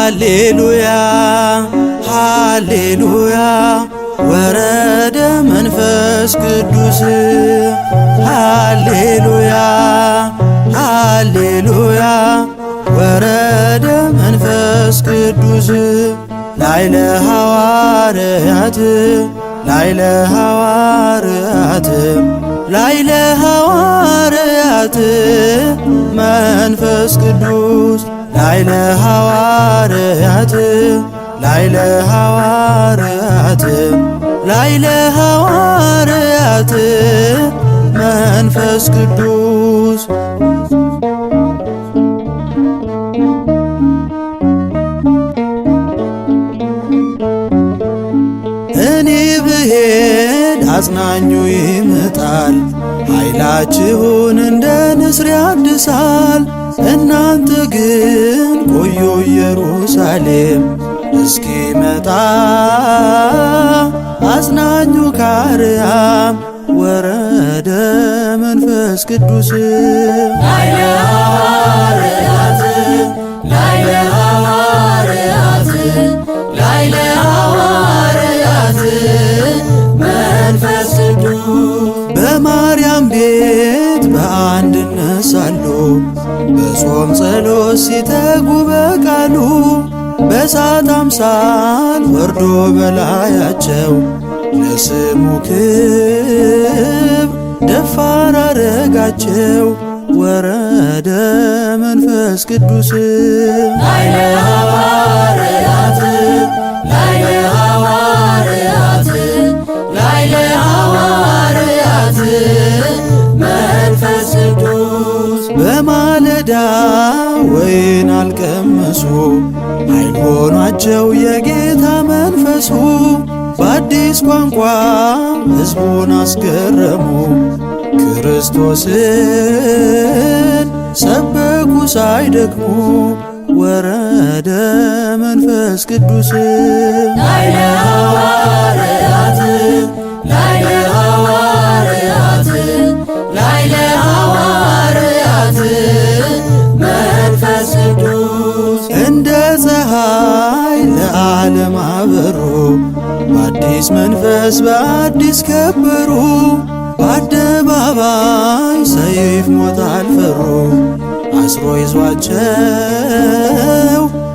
ሃሌሉያ ሃሌሉያ ወረደ መንፈስ ቅዱስ ሃሌሉያ ሃሌሉያ ወረደ መንፈስ ቅዱስ ላይለ ሐዋርያት ላይለ ሐዋርያት ላይለ ሐዋርያት መንፈስ ቅዱስ ላይለ ሐዋርያት ላይለ ሐዋርያት ላይለ ሐዋርያት መንፈስ ቅዱስ እኔ ብሄድ አጽናኙ ይመጣል ኃይላችሁን እንደ ንስር ያድሳል። እናንተ ግን ቆዩ ኢየሩሳሌም እስኪመጣ አጽናኙ ከአርያም ወረደ መንፈስ ቅዱስ ላይለ ሐዋርያት ላይለ ሐዋርያት ላይለ ሐዋርያት መንፈስ ቅዱስ በማርያም ቤት በአንድነት ሳሉ በጾም ጸሎት ሲተጉ በቃሉ በእሳት አምሳል ወርዶ በላያቸው ለስሙ ክብር ደፋር አረጋቸው ወረደ መንፈስ ቅዱስ ላይለ ሐዋርያት ላይለ ሐዋርያት ላይለ ሐዋርያት መንፈስ ቅዱስ በማለዳ ወይን አልቀመሱ ኃይል ሆኗቸው የጌታ መንፈሱ በአዲስ ቋንቋ ሕዝቡን አስገረሙ ክርስቶስን ሰበኩ ሳይደክሙ ወረደ መንፈስ ቅዱስ ላይለ ሐዋርያት ላይለ ሐዋርያት ላይለ ሐዋርያት መንፈስ ቅዱስ እንደ ፀሐይ ለዓለም አበሩ በአዲስ መንፈስ በአዲስ ከበሩ በአደባባይ ሰይፍ ሞት አልፈሩ አስሮ ይዟቸው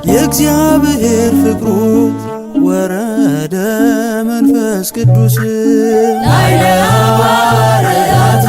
የእግዚአብሔር ፍቅሩ ወረደ መንፈስ ቅዱስ ላይለ ሐዋርያት